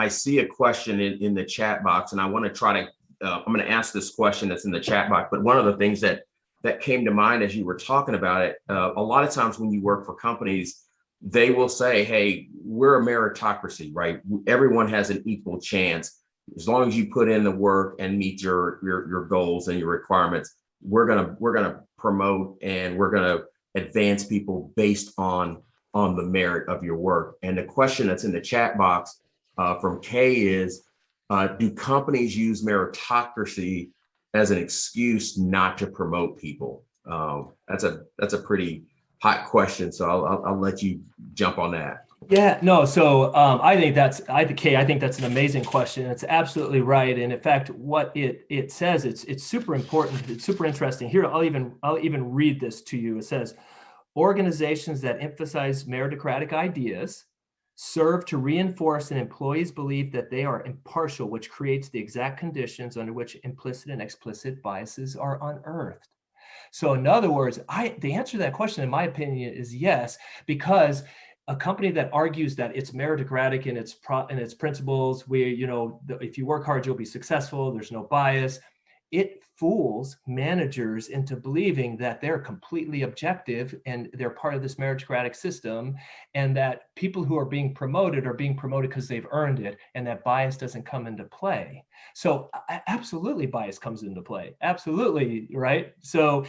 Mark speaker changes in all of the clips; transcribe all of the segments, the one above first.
Speaker 1: I see a question in the chat box, and I want to try to, I'm going to ask this question that's in the chat box. But one of the things that came to mind as you were talking about it, a lot of times when you work for companies, they will say, hey, we're a meritocracy, right? Everyone has an equal chance. As long as you put in the work and meet your goals and your requirements, we're gonna promote and we're gonna advance people based on the merit of your work. And the question that's in the chat box from Kay is, do companies use meritocracy as an excuse not to promote people? That's a pretty hot question, so I'll let you jump on that.
Speaker 2: Yeah, no. So I think that's an amazing question. It's absolutely right. And in fact, what it says, it's super important. It's super interesting. Here, I'll even read this to you. It says, organizations that emphasize meritocratic ideas serve to reinforce an employee's belief that they are impartial, which creates the exact conditions under which implicit and explicit biases are unearthed. So in other words, the answer to that question, in my opinion, is yes, because a company that argues that it's meritocratic in its principles, where, if you work hard, you'll be successful, there's no bias, it fools managers into believing that they're completely objective and they're part of this meritocratic system, and that people who are being promoted because they've earned it, and that bias doesn't come into play. So absolutely bias comes into play. Absolutely, right? So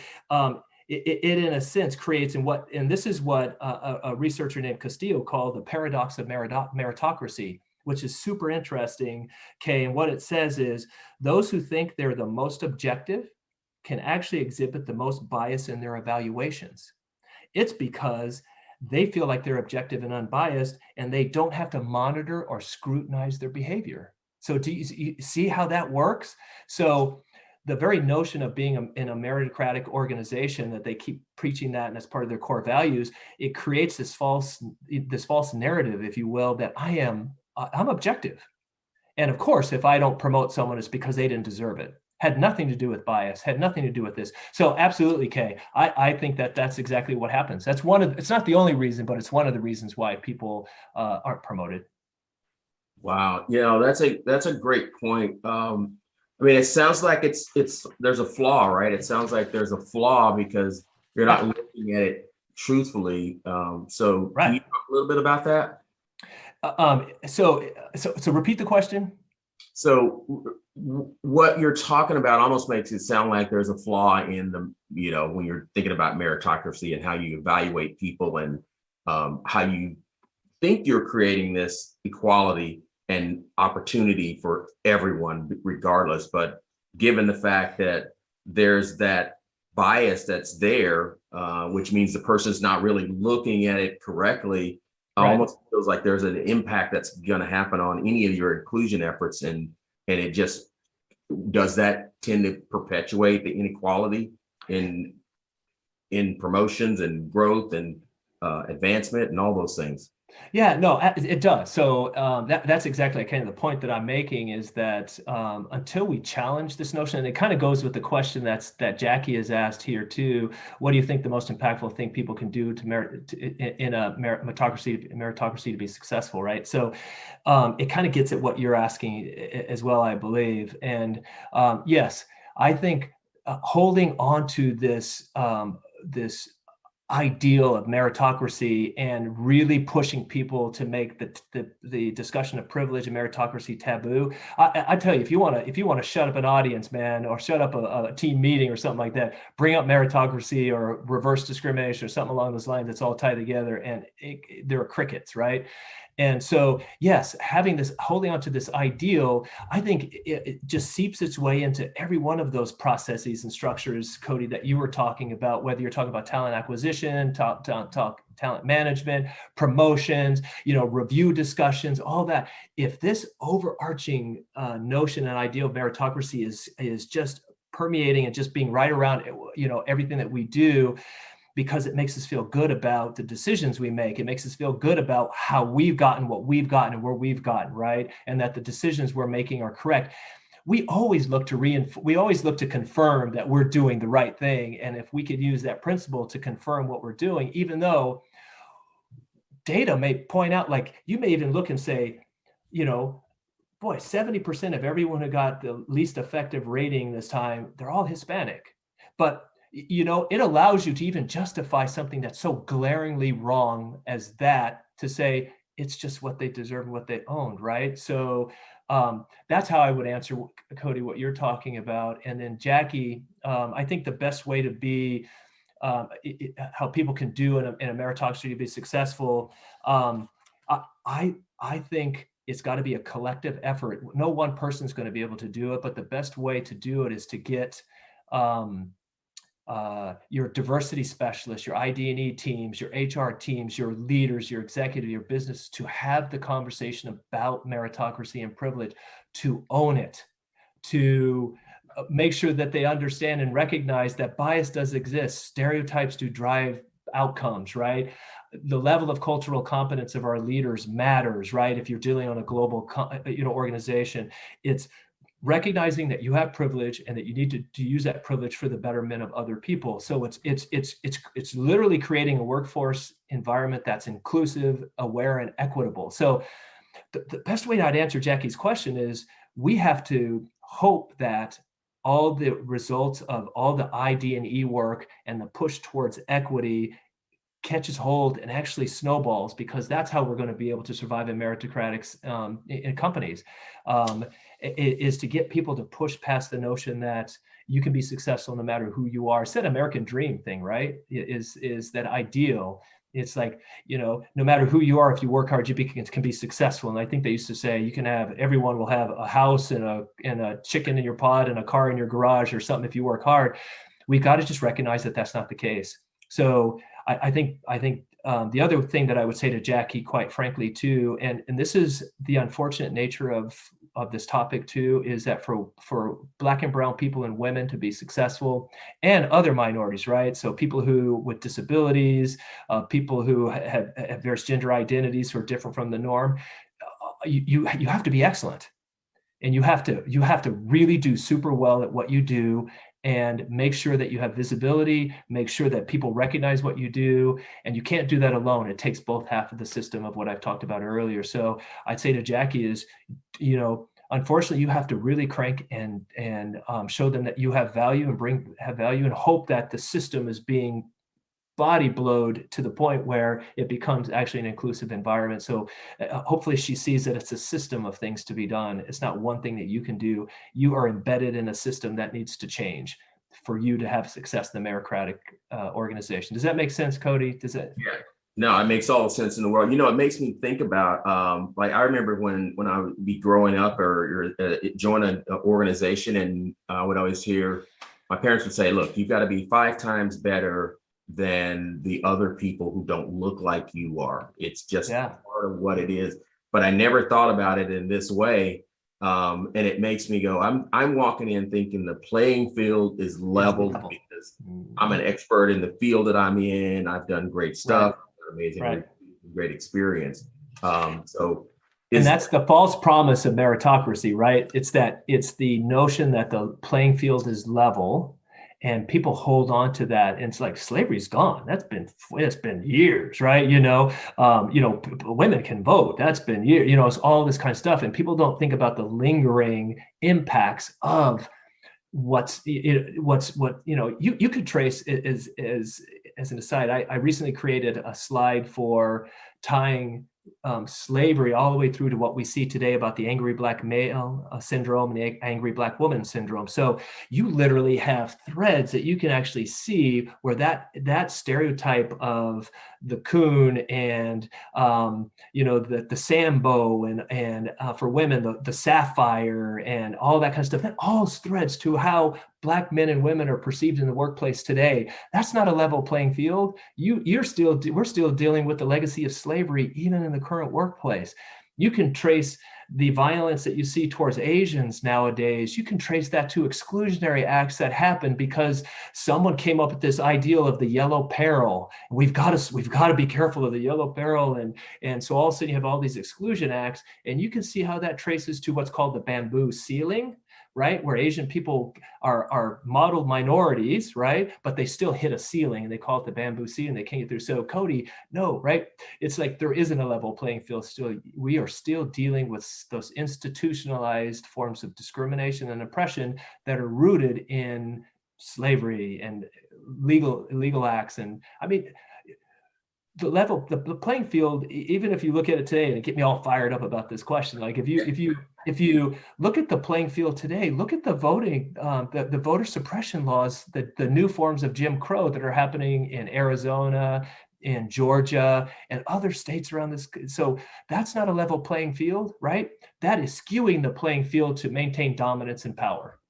Speaker 2: it in a sense creates, and this is what a researcher named Castillo called the paradox of meritocracy, which is super interesting, Kay. And what it says is, those who think they're the most objective can actually exhibit the most bias in their evaluations. It's because they feel like they're objective and unbiased, and they don't have to monitor or scrutinize their behavior. So do you see how that works? So the very notion of being in a meritocratic organization, that they keep preaching that, and as part of their core values, it creates this false narrative, if you will, that I'm objective. And of course, if I don't promote someone, it's because they didn't deserve it. Had nothing to do with bias, had nothing to do with this. So absolutely, Kay, I think that's exactly what happens. It's not the only reason, but it's one of the reasons why people aren't promoted.
Speaker 1: Wow, that's a great point. I mean, it sounds like there's a flaw, right? It sounds like there's a flaw because you're not looking at it truthfully. So
Speaker 2: right.
Speaker 1: Can you talk a little bit about that?
Speaker 2: So repeat the question.
Speaker 1: So what you're talking about almost makes it sound like there's a flaw in when you're thinking about meritocracy and how you evaluate people, and how you think you're creating this equality and opportunity for everyone regardless. But given the fact that there's that bias that's there, which means the person's not really looking at it correctly,
Speaker 2: right.
Speaker 1: Almost feels like there's an impact that's going to happen on any of your inclusion efforts. And it just, does that tend to perpetuate the inequality in promotions and growth and advancement and all those things?
Speaker 2: Yeah, no, it does. So that's exactly kind of the point that I'm making, is that until we challenge this notion, and it kind of goes with the question that Jackie has asked here too, what do you think the most impactful thing people can do in a meritocracy to be successful, right? So it kind of gets at what you're asking as well, I believe. And yes, I think holding on to this ideal of meritocracy and really pushing people to make the discussion of privilege and meritocracy taboo. I tell you, if you want to shut up an audience, man, or shut up a team meeting or something like that, bring up meritocracy or reverse discrimination or something along those lines. It's all tied together, and there are crickets, right? And so, yes, holding on to this ideal, I think it just seeps its way into every one of those processes and structures, Cody, that you were talking about, whether you're talking about talent acquisition, talent management, promotions, review discussions, all that. If this overarching notion and ideal of meritocracy is just permeating and just being right around, everything that we do, because it makes us feel good about the decisions we make. It makes us feel good about how we've gotten what we've gotten and where we've gotten, right? And that the decisions we're making are correct. We always look to confirm that we're doing the right thing. And if we could use that principle to confirm what we're doing, even though data may point out, like you may even look and say, boy, 70% of everyone who got the least effective rating this time, they're all Hispanic. But it allows you to even justify something that's so glaringly wrong as that, to say it's just what they deserve and what they owned, right? So that's how I would answer, Cody, what you're talking about. And then Jackie, I think the best way to be, how people can do in a meritocracy to be successful, I think it's got to be a collective effort. No one person's going to be able to do it, but the best way to do it is to get your diversity specialists, your ID&E teams, your HR teams, your leaders, your executive, your business, to have the conversation about meritocracy and privilege, to own it, to make sure that they understand and recognize that bias does exist. Stereotypes do drive outcomes, right? The level of cultural competence of our leaders matters, right? If you're dealing on a global, organization, it's recognizing that you have privilege and that you need to use that privilege for the betterment of other people. So it's literally creating a workforce environment that's inclusive, aware, and equitable. So the best way I'd answer Jackie's question is, we have to hope that all the results of all the ID&E work and the push towards equity catches hold and actually snowballs, because that's how we're going to be able to survive in meritocratic in companies, is to get people to push past the notion that you can be successful no matter who you are. It's that American dream thing, right? Is that ideal. It's like, no matter who you are, if you work hard, you can be successful. And I think they used to say everyone will have a house and a chicken in your pod and a car in your garage or something if you work hard. We've got to just recognize that that's not the case. So I think the other thing that I would say to Jackie, quite frankly, too, and this is the unfortunate nature of this topic too, is that for Black and brown people and women to be successful, and other minorities, right? So people who with disabilities, people who have various gender identities who are different from the norm, you have to be excellent, and you have to really do super well at what you do, and make sure that you have visibility, make sure that people recognize what you do. And you can't do that alone. It takes both half of the system of what I've talked about earlier. So I'd say to Jackie is, unfortunately, you have to really crank and show them that you have value, and have value, and hope that the system is being body blowed to the point where it becomes actually an inclusive environment. So hopefully she sees that it's a system of things to be done. It's not one thing that you can do. You are embedded in a system that needs to change for you to have success in the meritocratic organization. Does that make sense, Cody? Does that?
Speaker 1: Yeah. No, it makes all the sense in the world. It makes me think about, I remember when I would be growing up or join an organization, and I would always hear my parents would say, look, you've got to be 5 times better than the other people who don't look like you are. It's just part of what it is. But I never thought about it in this way. And it makes me go, I'm walking in thinking the playing field is leveled because I'm an expert in the field that I'm in. I've done great stuff, amazing, great experience. And
Speaker 2: that's the false promise of meritocracy, right? It's the notion that the playing field is level, and people hold on to that. And it's like, slavery's gone. It's been years, right? Women can vote. That's been years, it's all this kind of stuff. And people don't think about the lingering impacts of you could trace as an aside. I recently created a slide for tying slavery all the way through to what we see today about the angry Black male syndrome and the angry Black woman syndrome. So you literally have threads that you can actually see where that stereotype of the coon and the sambo and for women the sapphire and all that kind of stuff, that all threads to how Black men and women are perceived in the workplace today. That's not a level playing field. We're still dealing with the legacy of slavery even in the current workplace. You can trace the violence that you see towards Asians nowadays. You can trace that to exclusionary acts that happened because someone came up with this ideal of the yellow peril. We've got to be careful of the yellow peril, and so all of a sudden you have all these exclusion acts, and you can see how that traces to what's called the bamboo ceiling, right? Where Asian people are modeled minorities, right? But they still hit a ceiling, and they call it the bamboo ceiling. They can't get through. So Cody, no, right? It's like there isn't a level playing field still. We are still dealing with those institutionalized forms of discrimination and oppression that are rooted in slavery and illegal acts. And I mean, the playing field, even if you look at it today, and it get me all fired up about this question, like if you look at the playing field today, look at the voting, the voter suppression laws, the new forms of Jim Crow that are happening in Arizona, in Georgia, and other states around this. So that's not a level playing field, right? That is skewing the playing field to maintain dominance and power.